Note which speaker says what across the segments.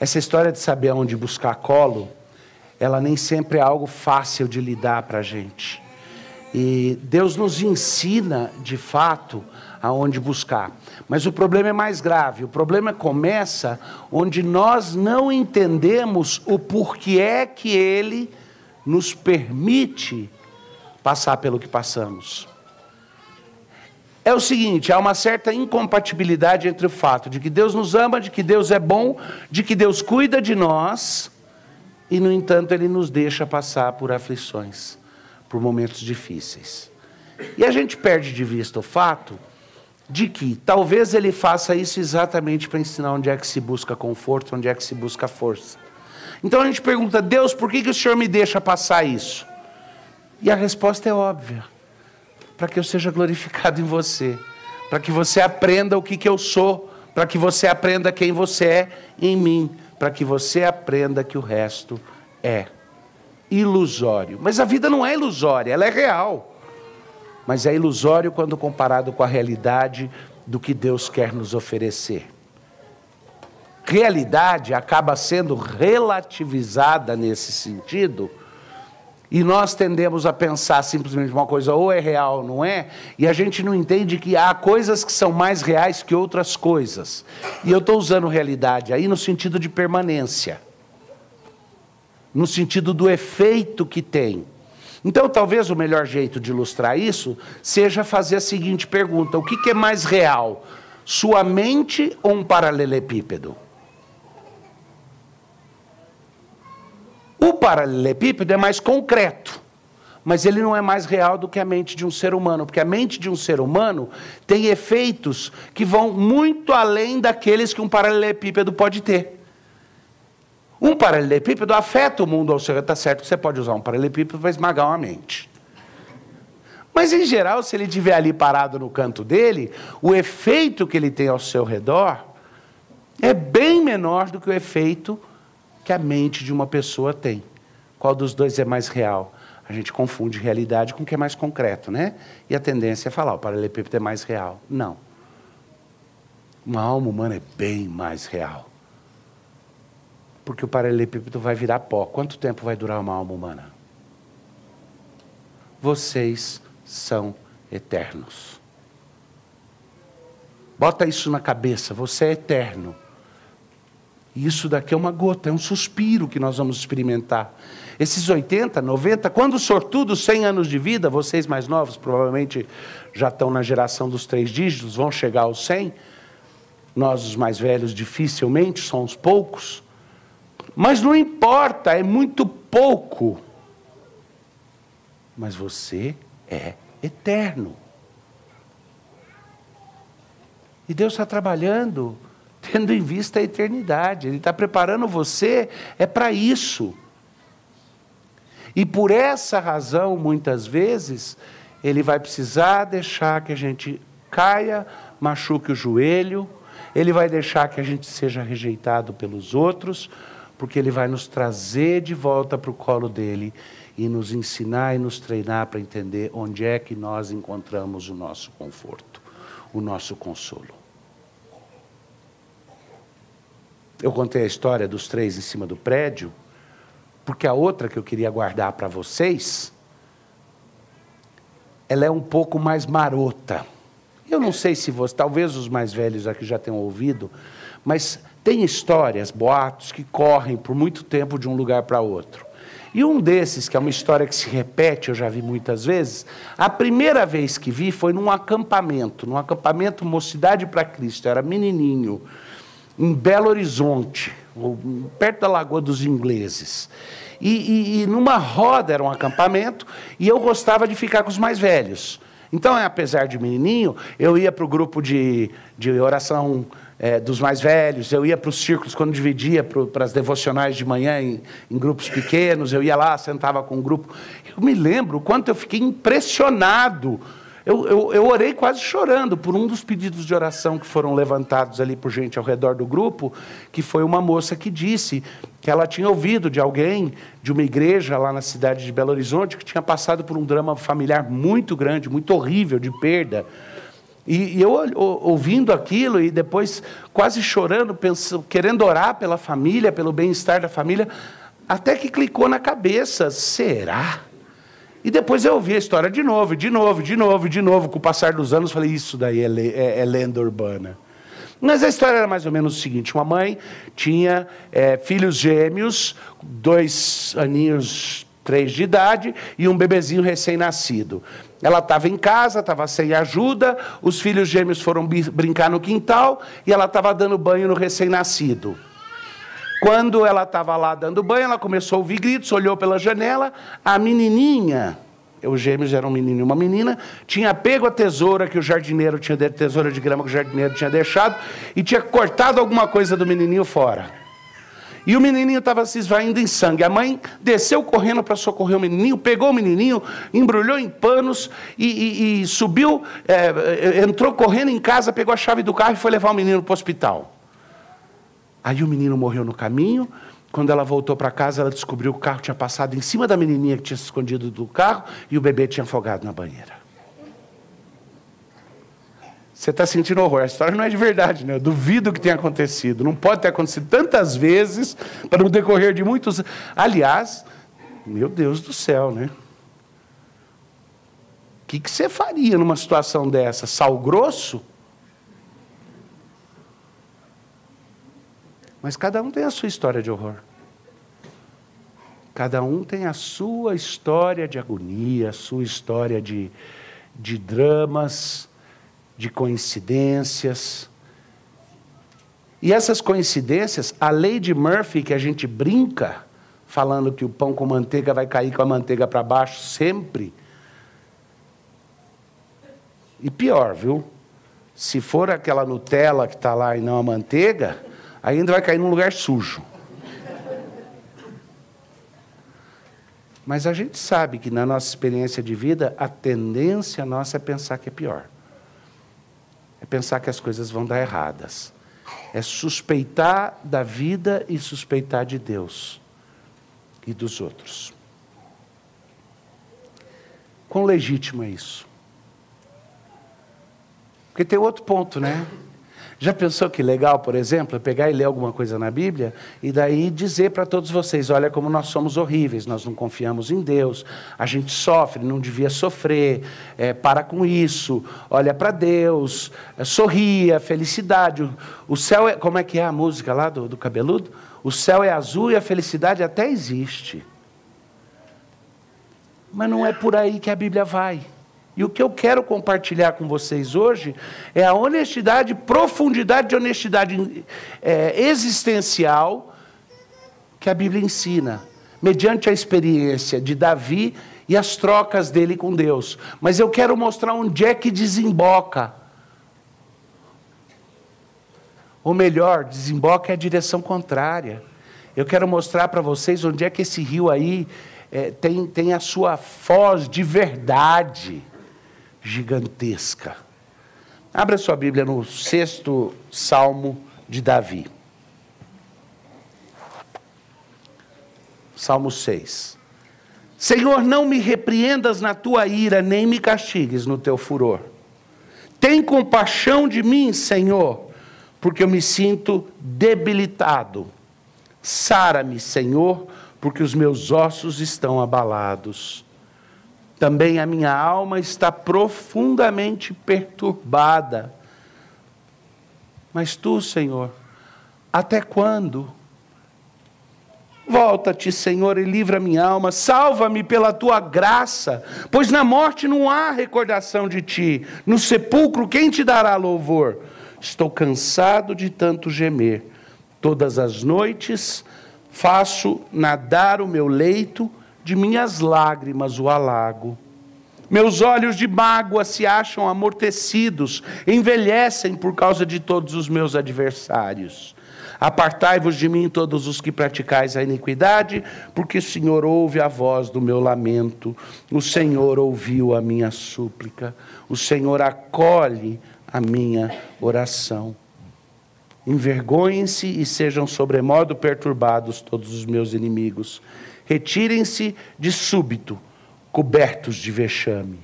Speaker 1: Essa história de saber aonde buscar colo, ela nem sempre é algo fácil de lidar para a gente. E Deus nos ensina, de fato, aonde buscar. Mas o problema é mais grave. O problema começa onde nós não entendemos o porquê é que Ele nos permite passar pelo que passamos. É o seguinte, há uma certa incompatibilidade entre o fato de que Deus nos ama, de que Deus é bom, de que Deus cuida de nós, e, no entanto, Ele nos deixa passar por aflições, por momentos difíceis. E a gente perde de vista o fato de que talvez Ele faça isso exatamente para ensinar onde é que se busca conforto, onde é que se busca força. Então a gente pergunta, Deus, por que o Senhor me deixa passar isso? E a resposta é óbvia. Para que eu seja glorificado em você, para que você aprenda o que eu sou, para que você aprenda quem você é em mim, para que você aprenda que o resto é ilusório. Mas a vida não é ilusória, ela é real. Mas é ilusório quando comparado com a realidade do que Deus quer nos oferecer. Realidade acaba sendo relativizada nesse sentido, e nós tendemos a pensar simplesmente uma coisa ou é real ou não é, e a gente não entende que há coisas que são mais reais que outras coisas. E eu estou usando realidade aí no sentido de permanência, no sentido do efeito que tem. Então talvez o melhor jeito de ilustrar isso seja fazer a seguinte pergunta: o que é mais real? Sua mente ou um paralelepípedo? O paralelepípedo é mais concreto, mas ele não é mais real do que a mente de um ser humano, porque a mente de um ser humano tem efeitos que vão muito além daqueles que um paralelepípedo pode ter. Um paralelepípedo afeta o mundo ao seu redor. Está certo que você pode usar um paralelepípedo para esmagar uma mente. Mas, em geral, se ele estiver ali parado no canto dele, o efeito que ele tem ao seu redor é bem menor do que o efeito que a mente de uma pessoa tem. Qual dos dois é mais real? A gente confunde realidade com o que é mais concreto, né? E a tendência é falar, o paralelepípedo é mais real. Não. Uma alma humana é bem mais real. Porque o paralelepípedo vai virar pó. Quanto tempo vai durar uma alma humana? Vocês são eternos. Bota isso na cabeça, você é eterno. Isso daqui é uma gota, é um suspiro que nós vamos experimentar. Esses 80, 90, quando sortudos, 100 anos de vida, vocês mais novos provavelmente já estão na geração dos 3 dígitos, vão chegar aos 100. Nós, os mais velhos, dificilmente, somos poucos. Mas não importa, é muito pouco. Mas você é eterno. E Deus está trabalhando tendo em vista a eternidade. Ele está preparando você, é para isso. E por essa razão, muitas vezes, Ele vai precisar deixar que a gente caia, machuque o joelho, Ele vai deixar que a gente seja rejeitado pelos outros, porque Ele vai nos trazer de volta para o colo dEle e nos ensinar e nos treinar para entender onde é que nós encontramos o nosso conforto, o nosso consolo. Eu contei a história dos 3 em cima do prédio, porque a outra que eu queria guardar para vocês, ela é um pouco mais marota. Eu não sei se você, talvez os mais velhos aqui já tenham ouvido, mas tem histórias, boatos, que correm por muito tempo de um lugar para outro. E um desses, que é uma história que se repete, eu já vi muitas vezes, a primeira vez que vi foi num acampamento Mocidade para Cristo, eu era menininho, em Belo Horizonte, perto da Lagoa dos Ingleses. E numa roda era um acampamento, e eu gostava de ficar com os mais velhos. Então, apesar de menininho, eu ia para o grupo de oração dos mais velhos, eu ia para os círculos quando dividia para as devocionais de manhã em grupos pequenos, eu ia lá, sentava com um grupo. Eu me lembro o quanto eu fiquei impressionado. Eu orei quase chorando por um dos pedidos de oração que foram levantados ali por gente ao redor do grupo, que foi uma moça que disse que ela tinha ouvido de alguém, de uma igreja lá na cidade de Belo Horizonte, que tinha passado por um drama familiar muito grande, muito horrível, de perda. E eu ouvindo aquilo e depois quase chorando, pensando, querendo orar pela família, pelo bem-estar da família, até que clicou na cabeça, será? E depois eu ouvi a história de novo, com o passar dos anos, falei, isso daí é lenda urbana. Mas a história era mais ou menos o seguinte, uma mãe tinha filhos gêmeos, 2 aninhos, 3 de idade, e um bebezinho recém-nascido. Ela estava em casa, estava sem ajuda, os filhos gêmeos foram brincar no quintal, e ela estava dando banho no recém-nascido. Quando ela estava lá dando banho, ela começou a ouvir gritos, olhou pela janela, a menininha, os gêmeos eram um menino e uma menina, tinha pego a tesoura que o jardineiro tinha, tesoura de grama que o jardineiro tinha deixado, e tinha cortado alguma coisa do menininho fora. E o menininho estava se esvaindo em sangue. A mãe desceu correndo para socorrer o menininho, pegou o menininho, embrulhou em panos e subiu, entrou correndo em casa, pegou a chave do carro e foi levar o menino para o hospital. Aí o menino morreu no caminho. Quando ela voltou para casa, ela descobriu que o carro tinha passado em cima da menininha que tinha se escondido do carro e o bebê tinha afogado na banheira. Você está sentindo horror. A história não é de verdade, né? Eu duvido que tenha acontecido. Não pode ter acontecido tantas vezes para no decorrer de muitos... Aliás, meu Deus do céu, né? O que você faria numa situação dessa? Sal grosso? Mas cada um tem a sua história de horror. Cada um tem a sua história de agonia, a sua história de dramas, de coincidências. E essas coincidências, a lei de Murphy, que a gente brinca, falando que o pão com manteiga vai cair com a manteiga para baixo sempre. E pior, viu? Se for aquela Nutella que está lá e não a manteiga, ainda vai cair num lugar sujo. Mas a gente sabe que na nossa experiência de vida, a tendência nossa é pensar que é pior. É pensar que as coisas vão dar erradas. É suspeitar da vida e suspeitar de Deus e dos outros. Quão legítimo é isso? Porque tem outro ponto, né? Já pensou que legal, por exemplo, é pegar e ler alguma coisa na Bíblia e daí dizer para todos vocês, olha como nós somos horríveis, nós não confiamos em Deus, a gente sofre, não devia sofrer, para com isso, olha para Deus, sorria, felicidade, o céu é, como é que é a música lá do cabeludo? O céu é azul e a felicidade até existe. Mas não é por aí que a Bíblia vai. E o que eu quero compartilhar com vocês hoje é a honestidade, profundidade de honestidade existencial que a Bíblia ensina, mediante a experiência de Davi e as trocas dele com Deus. Mas eu quero mostrar onde é que desemboca. Ou melhor, desemboca é a direção contrária. Eu quero mostrar para vocês onde é que esse rio aí tem a sua foz de verdade gigantesca. Abra sua Bíblia no 6º Salmo de Davi. Salmo 6. Senhor, não me repreendas na tua ira, nem me castigues no teu furor. Tem compaixão de mim, Senhor, porque eu me sinto debilitado. Sara-me, Senhor, porque os meus ossos estão abalados. Também a minha alma está profundamente perturbada. Mas tu, Senhor, até quando? Volta-te, Senhor, e livra minha alma. Salva-me pela tua graça, pois na morte não há recordação de ti. No sepulcro, quem te dará louvor? Estou cansado de tanto gemer. Todas as noites faço nadar o meu leito, de minhas lágrimas o alago. Meus olhos de mágoa se acham amortecidos, envelhecem por causa de todos os meus adversários. Apartai-vos de mim todos os que praticais a iniquidade, porque o Senhor ouve a voz do meu lamento, o Senhor ouviu a minha súplica, o Senhor acolhe a minha oração. Envergonhem-se e sejam sobremodo perturbados todos os meus inimigos. Retirem-se de súbito, cobertos de vexame.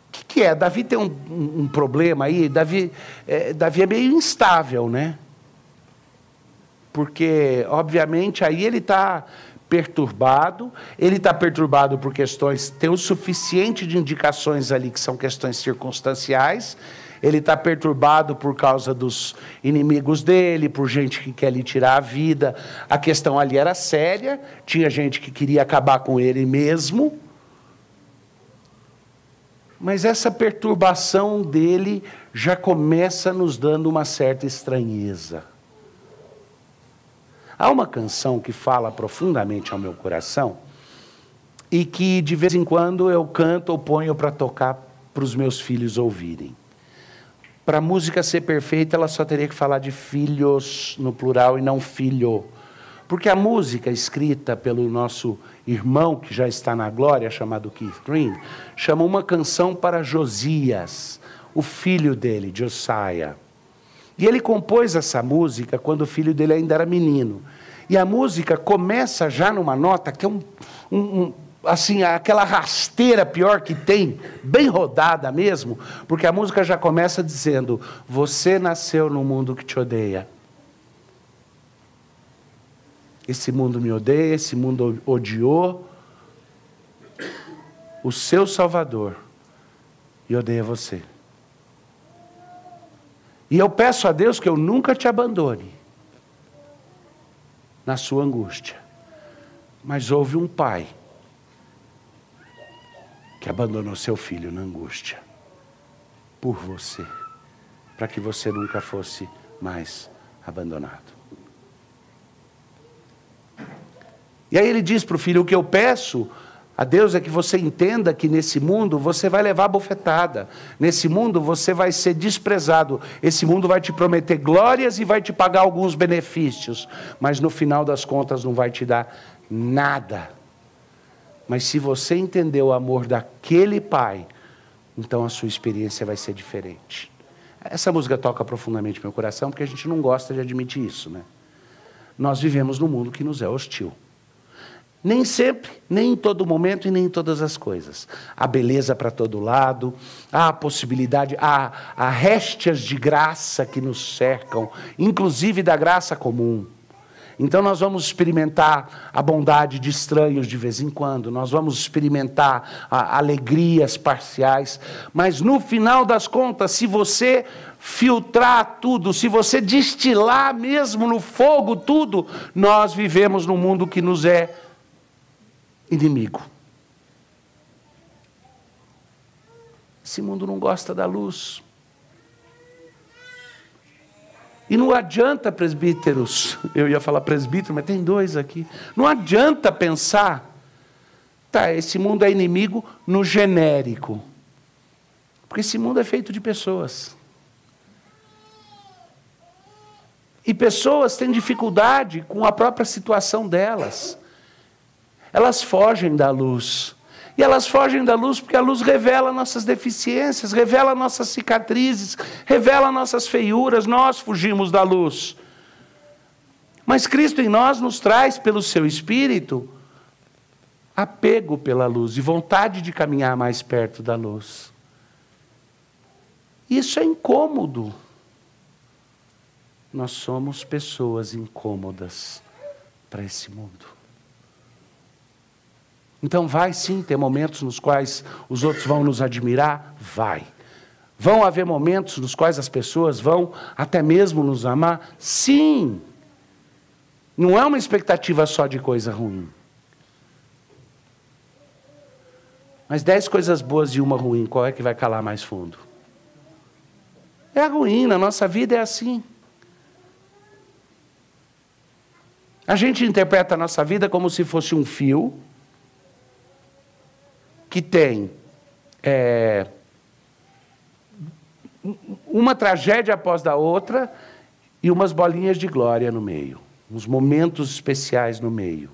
Speaker 1: O que é? Davi tem um problema aí. Davi é meio instável, né? Porque, obviamente, aí ele está perturbado. Ele está perturbado por questões... Tem o suficiente de indicações ali que são questões circunstanciais. Ele está perturbado por causa dos inimigos dele, por gente que quer lhe tirar a vida. A questão ali era séria. Tinha gente que queria acabar com ele mesmo. Mas essa perturbação dele já começa nos dando uma certa estranheza. Há uma canção que fala profundamente ao meu coração e que de vez em quando eu canto ou ponho para tocar para os meus filhos ouvirem. Para a música ser perfeita, ela só teria que falar de filhos no plural e não filho. Porque a música escrita pelo nosso irmão, que já está na glória, chamado Keith Green, chama uma canção para Josias, o filho dele, Josiah. E ele compôs essa música quando o filho dele ainda era menino. E a música começa já numa nota que é assim, aquela rasteira pior que tem, bem rodada mesmo, porque a música já começa dizendo: você nasceu num mundo que te odeia. Esse mundo me odeia, esse mundo odiou o seu Salvador e odeia você. E eu peço a Deus que eu nunca te abandone na sua angústia. Mas houve um pai que abandonou seu filho na angústia por você, para que você nunca fosse mais abandonado. E aí ele diz para o filho: o que eu peço a Deus é que você entenda que nesse mundo você vai levar bofetada. Nesse mundo você vai ser desprezado. Esse mundo vai te prometer glórias e vai te pagar alguns benefícios. Mas no final das contas não vai te dar nada. Mas se você entender o amor daquele pai, então a sua experiência vai ser diferente. Essa música toca profundamente meu coração porque a gente não gosta de admitir isso, né? Nós vivemos num mundo que nos é hostil. Nem sempre, nem em todo momento e nem em todas as coisas. Há beleza para todo lado, há possibilidade, há réstias de graça que nos cercam, inclusive da graça comum. Então nós vamos experimentar a bondade de estranhos de vez em quando, nós vamos experimentar alegrias parciais, mas no final das contas, se você filtrar tudo, se você destilar mesmo no fogo tudo, nós vivemos num mundo que nos é inimigo. Esse mundo não gosta da luz. E não adianta, presbíteros, eu ia falar presbítero, mas tem dois aqui. Não adianta pensar, tá, esse mundo é inimigo no genérico. Porque esse mundo é feito de pessoas. E pessoas têm dificuldade com a própria situação delas. Elas fogem da luz. E elas fogem da luz porque a luz revela nossas deficiências, revela nossas cicatrizes, revela nossas feiuras. Nós fugimos da luz. Mas Cristo em nós nos traz, pelo seu Espírito, apego pela luz e vontade de caminhar mais perto da luz. Isso é incômodo. Nós somos pessoas incômodas para esse mundo. Então vai sim ter momentos nos quais os outros vão nos admirar? Vai. Vão haver momentos nos quais as pessoas vão até mesmo nos amar? Sim. Não é uma expectativa só de coisa ruim. Mas 10 coisas boas e uma ruim, qual é que vai calar mais fundo? É a ruim, na nossa vida é assim. A gente interpreta a nossa vida como se fosse um fio que tem uma tragédia após a outra e umas bolinhas de glória no meio, uns momentos especiais no meio.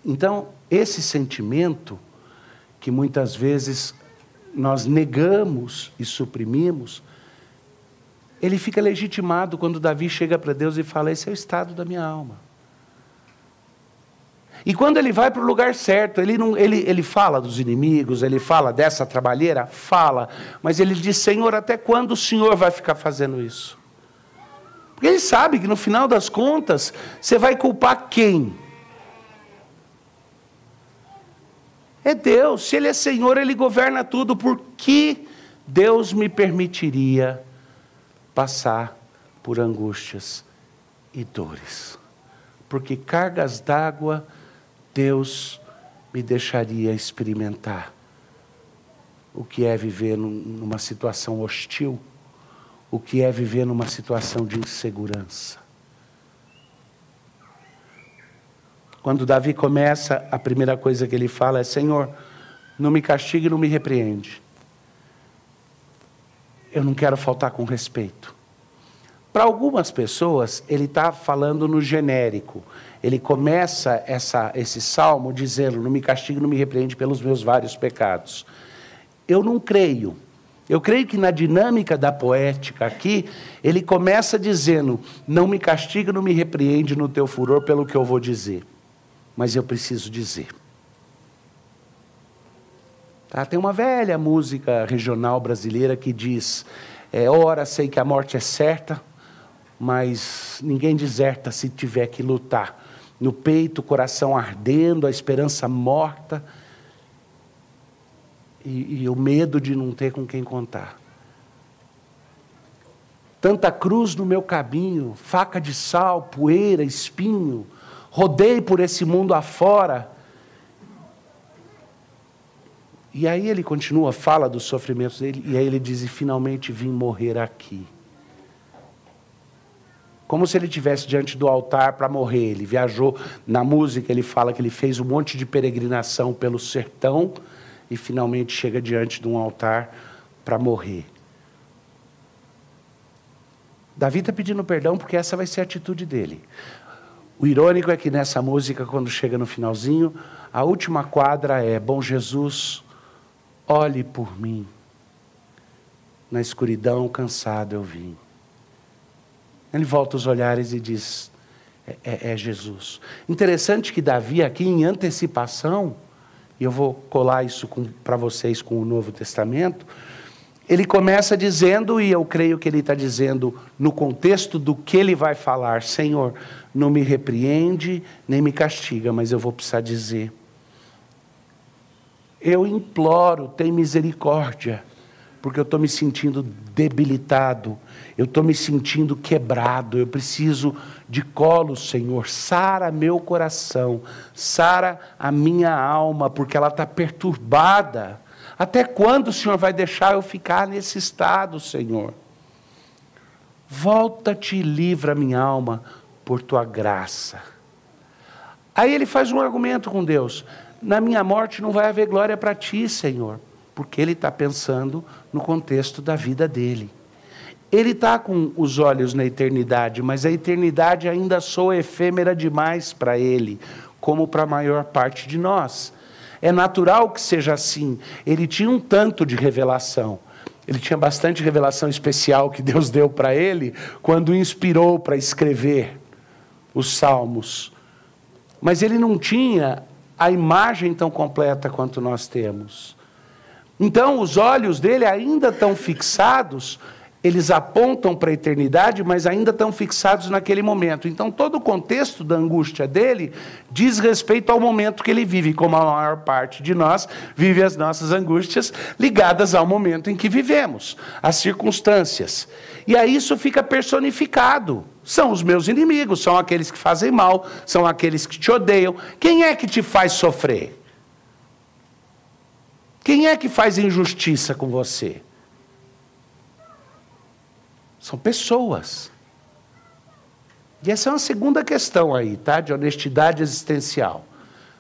Speaker 1: Então, esse sentimento que muitas vezes nós negamos e suprimimos, ele fica legitimado quando Davi chega para Deus e fala: esse é o estado da minha alma. E quando ele vai para o lugar certo, ele fala dos inimigos, ele fala dessa trabalheira? Fala. Mas ele diz, Senhor, até quando o Senhor vai ficar fazendo isso? Porque ele sabe que no final das contas, você vai culpar quem? É Deus. Se Ele é Senhor, Ele governa tudo. Por que Deus me permitiria passar por angústias e dores? Porque cargas d'água Deus me deixaria experimentar o que é viver numa situação hostil, o que é viver numa situação de insegurança. Quando Davi começa, a primeira coisa que ele fala é, Senhor, não me castigue, não me repreende. Eu não quero faltar com respeito. Para algumas pessoas, ele está falando no genérico. Ele começa esse salmo dizendo, não me castigue, não me repreende pelos meus vários pecados. Eu não creio. Eu creio que na dinâmica da poética aqui, ele começa dizendo, não me castigue, não me repreende no teu furor pelo que eu vou dizer. Mas eu preciso dizer. Tá? Tem uma velha música regional brasileira que diz, ora sei que a morte é certa, mas ninguém deserta se tiver que lutar. No peito, o coração ardendo, a esperança morta e o medo de não ter com quem contar. Tanta cruz no meu caminho, faca de sal, poeira, espinho, rodei por esse mundo afora. E aí ele continua, fala dos sofrimentos dele, e aí ele diz, e finalmente vim morrer aqui. Como se ele estivesse diante do altar para morrer. Ele viajou, na música ele fala que ele fez um monte de peregrinação pelo sertão e finalmente chega diante de um altar para morrer. Davi está pedindo perdão porque essa vai ser a atitude dele. O irônico é que nessa música, quando chega no finalzinho, a última quadra é, bom Jesus, olhe por mim, na escuridão cansado eu vim. Ele volta os olhares e diz, é Jesus. Interessante que Davi aqui em antecipação, e eu vou colar isso para vocês com o Novo Testamento, ele começa dizendo, e eu creio que ele está dizendo no contexto do que ele vai falar, Senhor, não me repreende, nem me castiga, mas eu vou precisar dizer. Eu imploro, tem misericórdia, porque eu estou me sentindo debilitado, eu estou me sentindo quebrado, eu preciso de colo, Senhor, sara meu coração, sara a minha alma, porque ela está perturbada. Até quando o Senhor vai deixar eu ficar nesse estado, Senhor? Volta-te e livra minha alma por tua graça. Aí ele faz um argumento com Deus, na minha morte não vai haver glória para ti, Senhor. Porque ele está pensando no contexto da vida dele. Ele está com os olhos na eternidade, mas a eternidade ainda soa efêmera demais para ele, como para a maior parte de nós. É natural que seja assim. Ele tinha um tanto de revelação. Ele tinha bastante revelação especial que Deus deu para ele, quando o inspirou para escrever os Salmos. Mas ele não tinha a imagem tão completa quanto nós temos. Então, os olhos dele ainda estão fixados, eles apontam para a eternidade, mas ainda estão fixados naquele momento. Então, todo o contexto da angústia dele diz respeito ao momento que ele vive, como a maior parte de nós vive as nossas angústias ligadas ao momento em que vivemos, às circunstâncias. E aí isso fica personificado. São os meus inimigos, são aqueles que fazem mal, são aqueles que te odeiam. Quem é que te faz sofrer? Quem é que faz injustiça com você? São pessoas. E essa é uma segunda questão aí, tá? De honestidade existencial.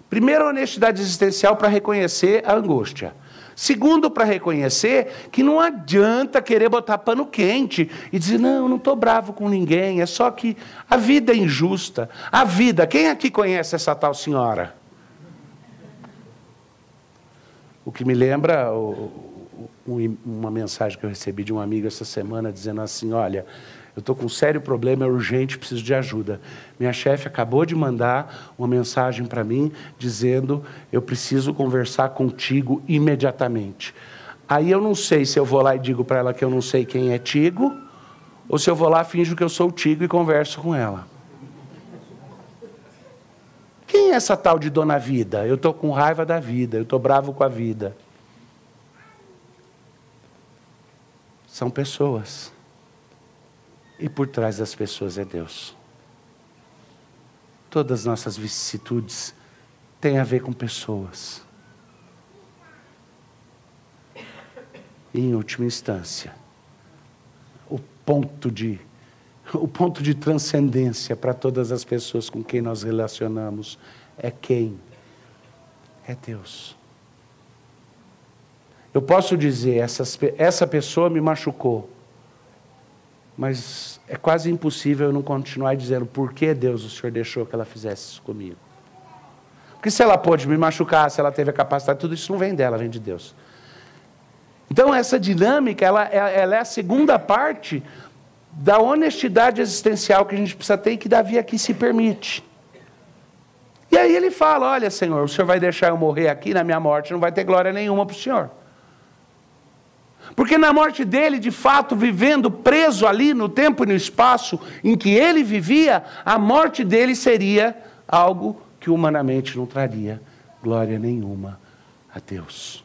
Speaker 1: Primeiro, honestidade existencial para reconhecer a angústia. Segundo, para reconhecer que não adianta querer botar pano quente e dizer, não, eu não estou bravo com ninguém, é só que a vida é injusta. A vida, quem aqui conhece essa tal senhora? O que me lembra um uma mensagem que eu recebi de um amigo essa semana dizendo assim, olha, eu estou com um sério problema, é urgente, preciso de ajuda. Minha chefe acabou de mandar uma mensagem para mim dizendo, eu preciso conversar contigo imediatamente. Aí eu não sei se eu vou lá e digo para ela que eu não sei quem é Tigo, ou se eu vou lá, finjo que eu sou o Tigo e converso com ela. Quem é essa tal de dona vida? Eu estou com raiva da vida, eu estou bravo com a vida. São pessoas. E por trás das pessoas é Deus. Todas as nossas vicissitudes têm a ver com pessoas. E em última instância, o ponto de transcendência para todas as pessoas com quem nós relacionamos é quem? É Deus. Eu posso dizer, essa pessoa me machucou, mas é quase impossível eu não continuar dizendo, por que Deus, o Senhor deixou que ela fizesse isso comigo? Porque se ela pôde me machucar, se ela teve a capacidade, tudo isso não vem dela, vem de Deus. Então essa dinâmica, ela é a segunda parte da honestidade existencial que a gente precisa ter e que Davi aqui se permite. E aí ele fala, olha Senhor, o Senhor vai deixar eu morrer aqui, na minha morte não vai ter glória nenhuma para o Senhor. Porque na morte dele, de fato, vivendo preso ali no tempo e no espaço em que ele vivia, a morte dele seria algo que humanamente não traria glória nenhuma a Deus.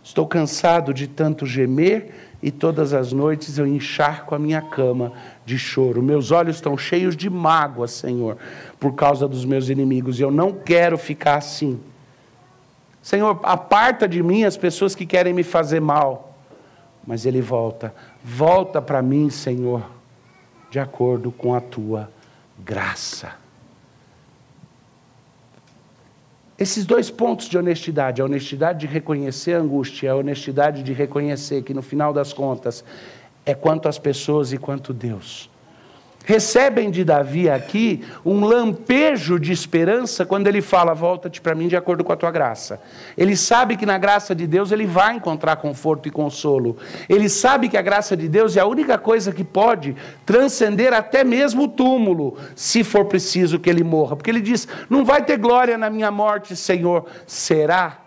Speaker 1: Estou cansado de tanto gemer e todas as noites eu encharco a minha cama de choro. Meus olhos estão cheios de mágoa, Senhor, por causa dos meus inimigos. E eu não quero ficar assim. Senhor, aparta de mim as pessoas que querem me fazer mal. Mas ele volta para mim, Senhor, de acordo com a tua graça. Esses dois pontos de honestidade, a honestidade de reconhecer a angústia, a honestidade de reconhecer que no final das contas é quanto as pessoas e quanto Deus. Recebem de Davi aqui um lampejo de esperança quando ele fala, volta-te para mim de acordo com a tua graça. Ele sabe que na graça de Deus ele vai encontrar conforto e consolo. Ele sabe que a graça de Deus é a única coisa que pode transcender até mesmo o túmulo, se for preciso que ele morra. Porque ele diz, não vai ter glória na minha morte, Senhor. Será?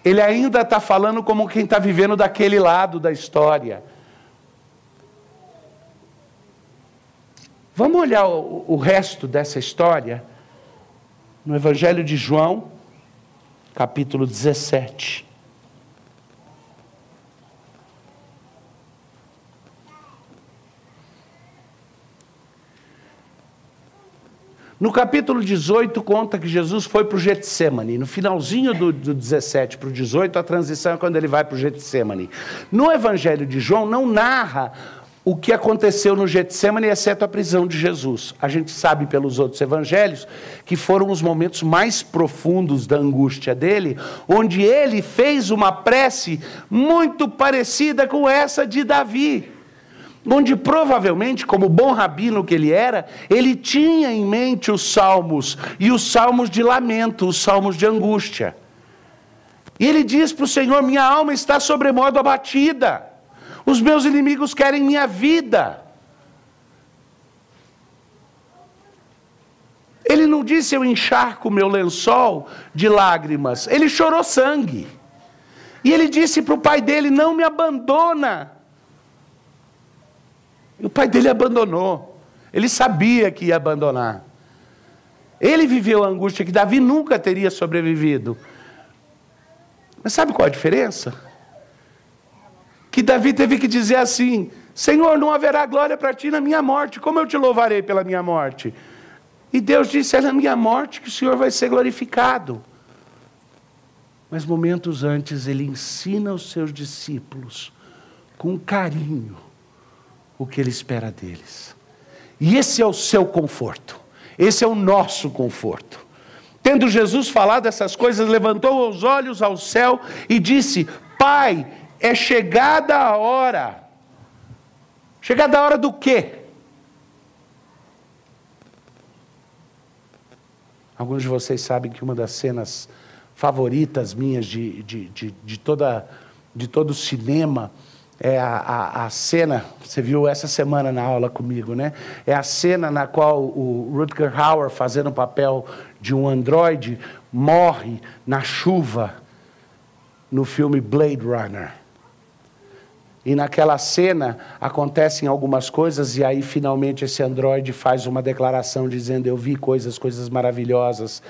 Speaker 1: Ele ainda está falando como quem está vivendo daquele lado da história. Vamos olhar o resto dessa história no Evangelho de João, capítulo 17. No capítulo 18 conta que Jesus foi para o Getsêmani. No finalzinho do 17 para o 18, a transição é quando ele vai para o Getsêmani. No Evangelho de João não narra o que aconteceu no Getsêmani, exceto a prisão de Jesus. A gente sabe pelos outros evangelhos que foram os momentos mais profundos da angústia dele, onde ele fez uma prece muito parecida com essa de Davi. Onde provavelmente, como bom rabino que ele era, ele tinha em mente os salmos, e os salmos de lamento, os salmos de angústia. E ele diz para o Senhor, minha alma está sobremodo abatida. Os meus inimigos querem minha vida. Ele não disse, eu encharco meu lençol de lágrimas. Ele chorou sangue. E ele disse para o pai dele, não me abandona. E o pai dele abandonou. Ele sabia que ia abandonar. Ele viveu a angústia que Davi nunca teria sobrevivido. Mas sabe qual a diferença? Que Davi teve que dizer assim, Senhor, não haverá glória para ti na minha morte, como eu te louvarei pela minha morte? E Deus disse, é na minha morte que o Senhor vai ser glorificado. Mas momentos antes ele ensina aos seus discípulos, com carinho, o que ele espera deles. E esse é o seu conforto, esse é o nosso conforto. Tendo Jesus falado essas coisas, levantou os olhos ao céu e disse, Pai, é chegada a hora. Chegada a hora do quê? Alguns de vocês sabem que uma das cenas favoritas minhas de todo o cinema, é a cena, você viu essa semana na aula comigo, né? É a cena na qual o Rutger Hauer, fazendo o papel de um androide, morre na chuva no filme Blade Runner. E naquela cena acontecem algumas coisas e aí finalmente esse androide faz uma declaração dizendo: eu vi coisas maravilhosas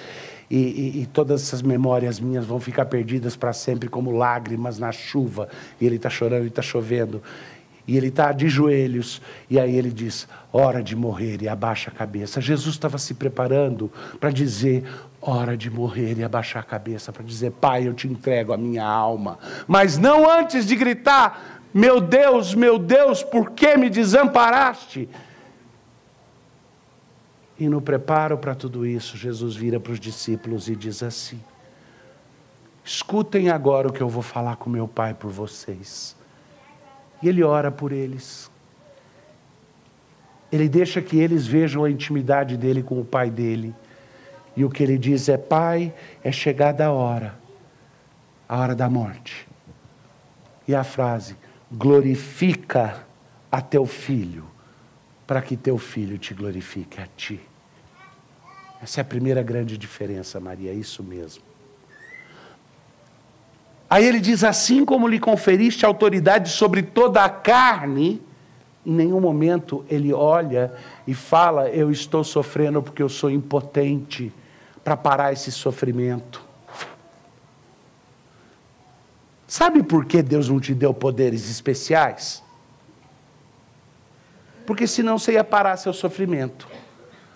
Speaker 1: e todas essas memórias minhas vão ficar perdidas para sempre como lágrimas na chuva. E ele está chorando, ele está chovendo. E ele está de joelhos, e aí ele diz: hora de morrer, e abaixa a cabeça. Jesus estava se preparando para dizer: hora de morrer, e abaixar a cabeça, para dizer: Pai, eu te entrego a minha alma. Mas não antes de gritar: meu Deus, por que me desamparaste? E no preparo para tudo isso, Jesus vira para os discípulos e diz assim: escutem agora o que eu vou falar com meu Pai por vocês. E ele ora por eles. Ele deixa que eles vejam a intimidade dele com o Pai dele. E o que ele diz é: Pai, é chegada a hora da morte. E a frase: glorifica a teu filho, para que teu filho te glorifique a ti. Essa é a primeira grande diferença, Maria, é isso mesmo. Aí ele diz: assim como lhe conferiste autoridade sobre toda a carne, em nenhum momento ele olha e fala: eu estou sofrendo porque eu sou impotente para parar esse sofrimento. Sabe por que Deus não te deu poderes especiais? Porque senão você ia parar seu sofrimento,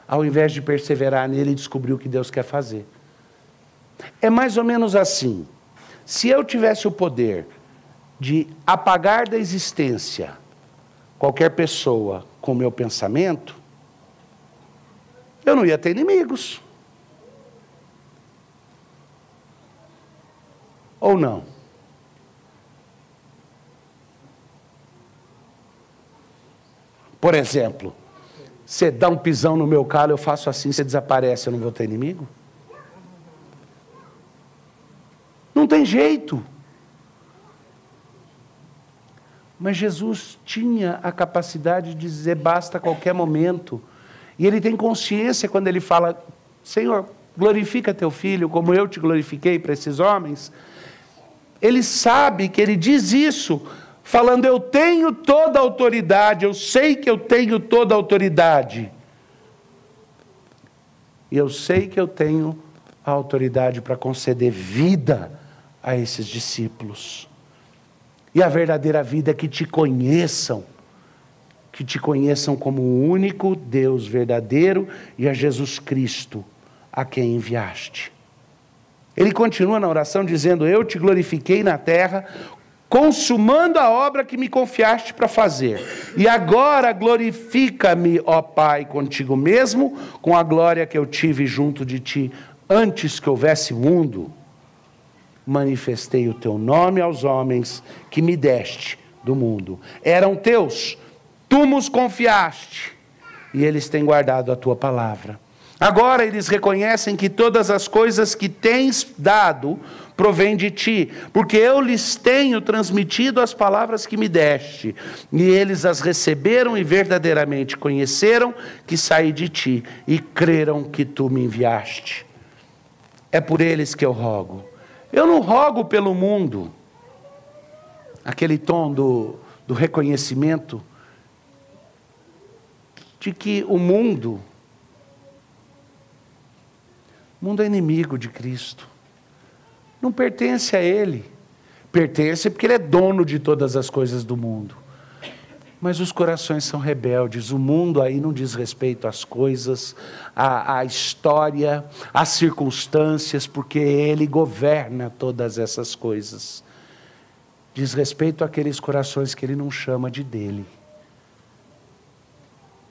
Speaker 1: ao invés de perseverar nele e descobrir o que Deus quer fazer. É mais ou menos assim: se eu tivesse o poder de apagar da existência qualquer pessoa com meu pensamento, eu não ia ter inimigos. Ou não? Por exemplo, você dá um pisão no meu calo, eu faço assim, você desaparece, eu não vou ter inimigo? Não tem jeito. Mas Jesus tinha a capacidade de dizer basta a qualquer momento. E ele tem consciência quando ele fala: Senhor, glorifica teu filho como eu te glorifiquei para esses homens. Ele sabe que ele diz isso falando: eu tenho toda a autoridade, eu sei que eu tenho toda a autoridade. E eu sei que eu tenho a autoridade para conceder vida a esses discípulos. E a verdadeira vida é que te conheçam como o único Deus verdadeiro e a Jesus Cristo a quem enviaste. Ele continua na oração dizendo: eu te glorifiquei na terra, consumando a obra que me confiaste para fazer. E agora glorifica-me, ó Pai, contigo mesmo, com a glória que eu tive junto de ti antes que houvesse mundo. Manifestei o teu nome aos homens que me deste do mundo. Eram teus, tu nos confiaste, e eles têm guardado a tua palavra. Agora eles reconhecem que todas as coisas que tens dado provém de ti, porque eu lhes tenho transmitido as palavras que me deste, e eles as receberam e verdadeiramente conheceram que saí de ti, e creram que tu me enviaste. É por eles que eu rogo. Eu não rogo pelo mundo. Aquele tom do reconhecimento de que o mundo é inimigo de Cristo. Não pertence a Ele. Pertence porque Ele é dono de todas as coisas do mundo. Mas os corações são rebeldes. O mundo aí não diz respeito às coisas, à história, às circunstâncias, porque Ele governa todas essas coisas. Diz respeito àqueles corações que Ele não chama de dele.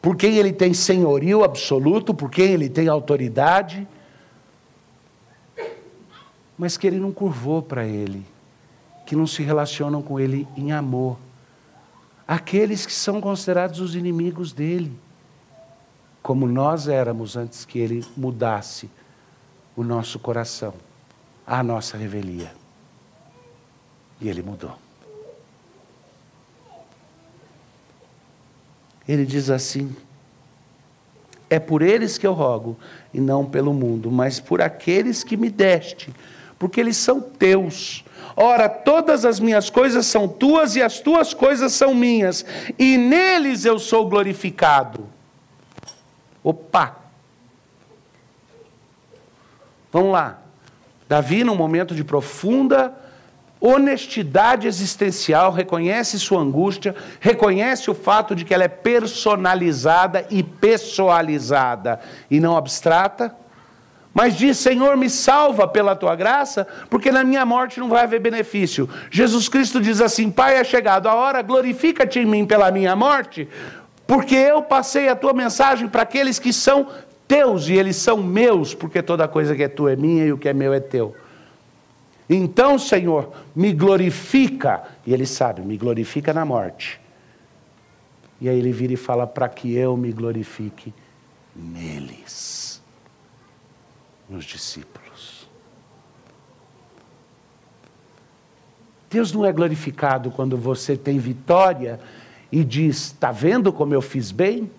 Speaker 1: Por quem Ele tem senhorio absoluto, por quem Ele tem autoridade, mas que Ele não curvou para Ele, que não se relacionam com Ele em amor. Aqueles que são considerados os inimigos dele, como nós éramos antes que Ele mudasse o nosso coração. à nossa revelia. E Ele mudou. Ele diz assim: é por eles que eu rogo, e não pelo mundo, mas por aqueles que me deste, porque eles são teus. Ora, todas as minhas coisas são tuas, e as tuas coisas são minhas, e neles eu sou glorificado. Opa! Vamos lá. Davi, num momento de profunda honestidade existencial, reconhece sua angústia, reconhece o fato de que ela é personalizada e pessoalizada, e não abstrata, mas diz: Senhor, me salva pela tua graça, porque na minha morte não vai haver benefício. Jesus Cristo diz assim: Pai, é chegado a hora, glorifica-te em mim pela minha morte, porque eu passei a tua mensagem para aqueles que são teus, e eles são meus, porque toda coisa que é tua é minha, e o que é meu é teu. Então, Senhor, me glorifica, e ele sabe, me glorifica na morte. E aí ele vira e fala: para que eu me glorifique neles, nos discípulos. Deus não é glorificado quando você tem vitória e diz: está vendo como eu fiz bem?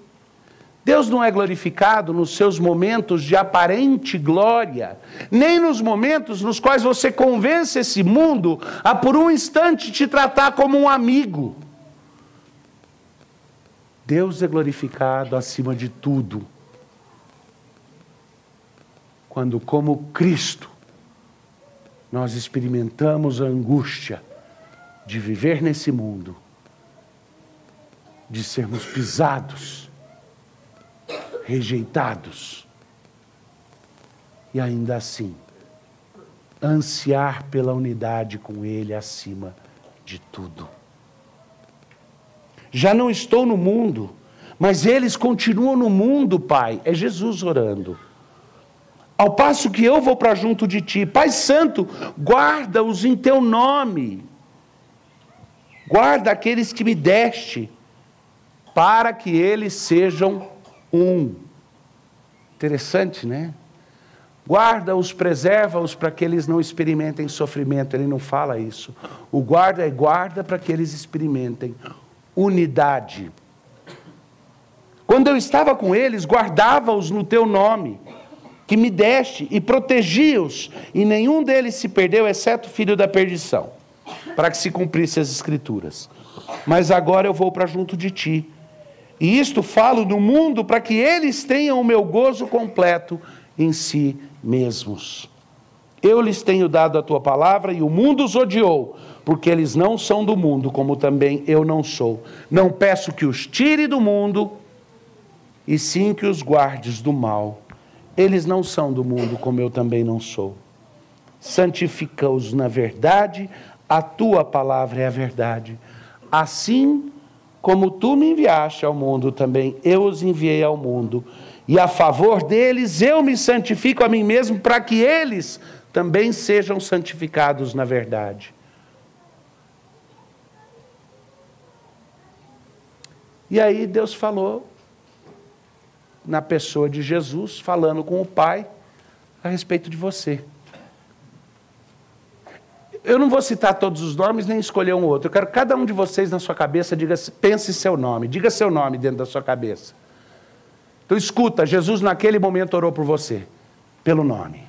Speaker 1: Deus não é glorificado nos seus momentos de aparente glória, nem nos momentos nos quais você convence esse mundo a por um instante te tratar como um amigo. Deus é glorificado acima de tudo quando, como Cristo, nós experimentamos a angústia de viver nesse mundo, de sermos pisados, rejeitados, e ainda assim ansiar pela unidade com Ele acima de tudo. Já não estou no mundo, mas eles continuam no mundo, Pai. É Jesus orando. Ao passo que eu vou para junto de Ti. Pai Santo, guarda-os em Teu nome. Guarda aqueles que me deste, para que eles sejam um. Interessante, né? Guarda-os, preserva-os para que eles não experimentem sofrimento. Ele não fala isso. O guarda é guarda para que eles experimentem unidade. Quando eu estava com eles, guardava-os no teu nome, que me deste, e protegia-os, e nenhum deles se perdeu, exceto o filho da perdição, para que se cumprisse as Escrituras. Mas agora eu vou para junto de ti. E isto falo no mundo para que eles tenham o meu gozo completo em si mesmos. Eu lhes tenho dado a tua palavra e o mundo os odiou, porque eles não são do mundo, como também eu não sou. Não peço que os tire do mundo, e sim que os guardes do mal. Eles não são do mundo, como eu também não sou. Santifica-os na verdade, a tua palavra é a verdade. Assim como tu me enviaste ao mundo, também eu os enviei ao mundo. E a favor deles eu me santifico a mim mesmo, para que eles também sejam santificados na verdade. E aí Deus falou, na pessoa de Jesus, falando com o Pai, a respeito de você. Eu não vou citar todos os nomes, nem escolher um outro. Eu quero que cada um de vocês na sua cabeça pense seu nome. Diga seu nome dentro da sua cabeça. Então escuta, Jesus naquele momento orou por você, pelo nome.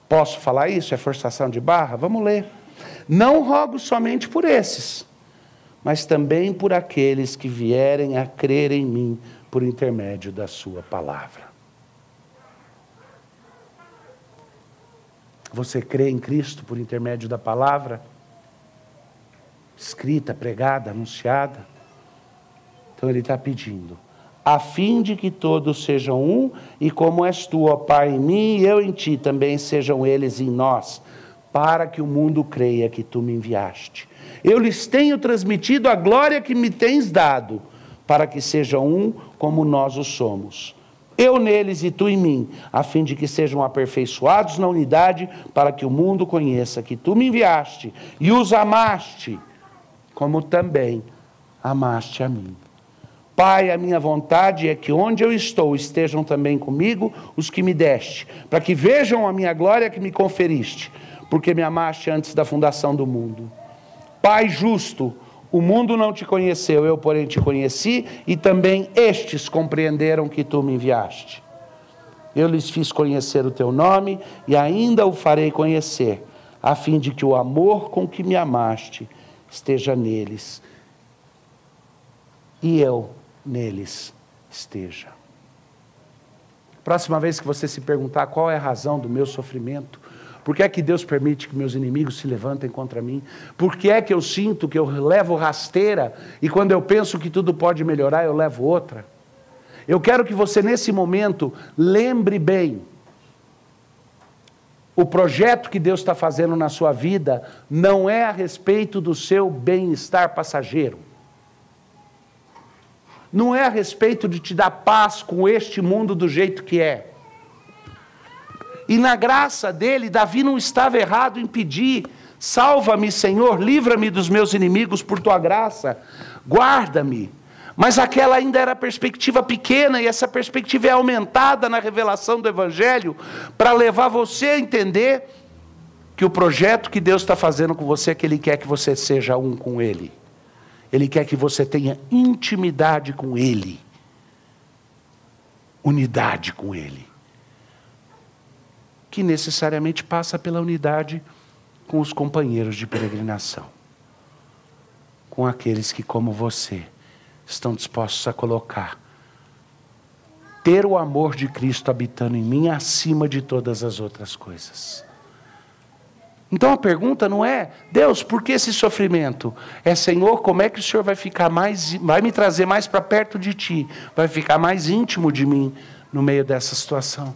Speaker 1: Posso falar isso? É forçação de barra? Vamos ler. Não rogo somente por esses, mas também por aqueles que vierem a crer em mim por intermédio da sua palavra. Você crê em Cristo por intermédio da palavra? Escrita, pregada, anunciada? Então ele está pedindo, a fim de que todos sejam um, e como és tu, ó Pai, em mim, e eu em ti, também sejam eles em nós, para que o mundo creia que tu me enviaste. Eu lhes tenho transmitido a glória que me tens dado, para que sejam um como nós o somos. Eu neles e tu em mim, a fim de que sejam aperfeiçoados na unidade, para que o mundo conheça que tu me enviaste e os amaste, como também amaste a mim. Pai, a minha vontade é que onde eu estou estejam também comigo os que me deste, para que vejam a minha glória que me conferiste, porque me amaste antes da fundação do mundo. Pai justo, o mundo não te conheceu, eu porém te conheci, e também estes compreenderam que tu me enviaste. Eu lhes fiz conhecer o teu nome, e ainda o farei conhecer, a fim de que o amor com que me amaste esteja neles, e eu neles esteja. Próxima vez que você se perguntar qual é a razão do meu sofrimento, por que é que Deus permite que meus inimigos se levantem contra mim, por que é que eu sinto que eu levo rasteira, e quando eu penso que tudo pode melhorar, eu levo outra, eu quero que você nesse momento lembre bem, o projeto que Deus está fazendo na sua vida não é a respeito do seu bem-estar passageiro. Não é a respeito de te dar paz com este mundo do jeito que é. E na graça dele, Davi não estava errado em pedir: salva-me, Senhor, livra-me dos meus inimigos por tua graça, guarda-me. Mas aquela ainda era perspectiva pequena, e essa perspectiva é aumentada na revelação do Evangelho, para levar você a entender que o projeto que Deus está fazendo com você é que Ele quer que você seja um com Ele. Ele quer que você tenha intimidade com Ele, unidade com Ele, que necessariamente passa pela unidade com os companheiros de peregrinação, com aqueles que, como você, estão dispostos a colocar, ter o amor de Cristo habitando em mim acima de todas as outras coisas. Então a pergunta não é: Deus, por que esse sofrimento? É: Senhor, como é que o Senhor vai me trazer mais para perto de Ti, vai ficar mais íntimo de mim no meio dessa situação?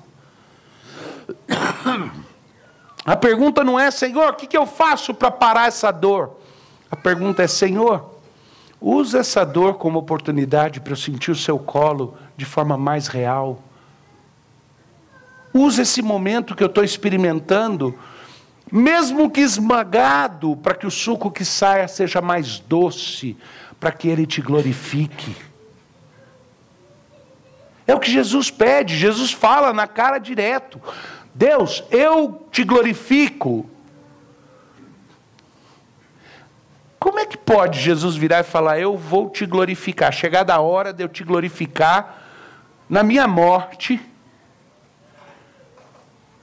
Speaker 1: A pergunta não é: Senhor, o que eu faço para parar essa dor? A pergunta é: Senhor, usa essa dor como oportunidade para eu sentir o seu colo de forma mais real. Usa esse momento que eu estou experimentando, mesmo que esmagado, para que o suco que saia seja mais doce, para que Ele te glorifique. É o que Jesus pede. Jesus fala na cara direto: Deus, eu te glorifico. Como é que pode Jesus virar e falar: eu vou te glorificar, chegada a hora de eu te glorificar na minha morte,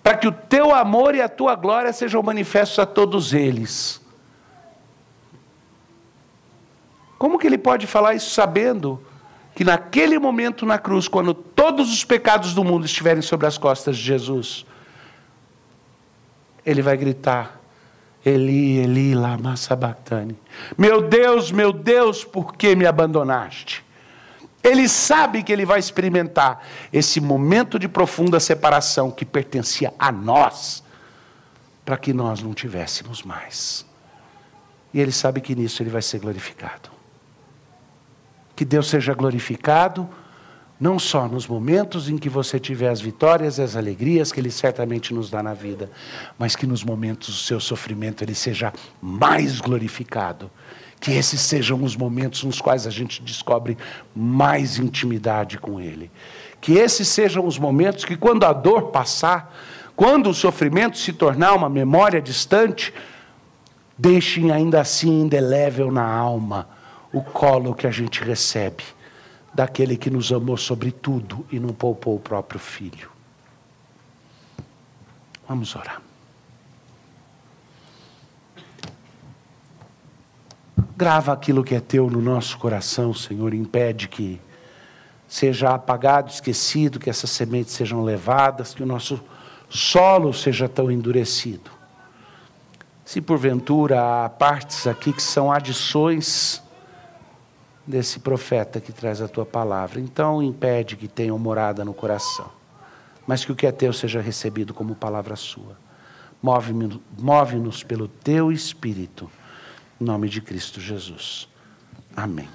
Speaker 1: para que o teu amor e a tua glória sejam manifestos a todos eles? Como que ele pode falar isso sabendo que naquele momento na cruz, quando todos os pecados do mundo estiverem sobre as costas de Jesus, ele vai gritar: Eli, Eli, lama sabachthani. Meu Deus, por que me abandonaste? Ele sabe que ele vai experimentar esse momento de profunda separação que pertencia a nós, para que nós não tivéssemos mais. E ele sabe que nisso ele vai ser glorificado. Que Deus seja glorificado, não só nos momentos em que você tiver as vitórias e as alegrias que Ele certamente nos dá na vida, mas que nos momentos do seu sofrimento Ele seja mais glorificado. Que esses sejam os momentos nos quais a gente descobre mais intimidade com Ele. Que esses sejam os momentos que, quando a dor passar, quando o sofrimento se tornar uma memória distante, deixem ainda assim indelével na alma o colo que a gente recebe daquele que nos amou sobre tudo e não poupou o próprio Filho. Vamos orar. Grava aquilo que é teu no nosso coração, Senhor, impede que seja apagado, esquecido, que essas sementes sejam levadas, que o nosso solo seja tão endurecido. Se porventura há partes aqui que são adições desse profeta que traz a tua palavra, então impede que tenham morada no coração, mas que o que é teu seja recebido como palavra sua. Move-nos pelo teu Espírito, em nome de Cristo Jesus. Amém.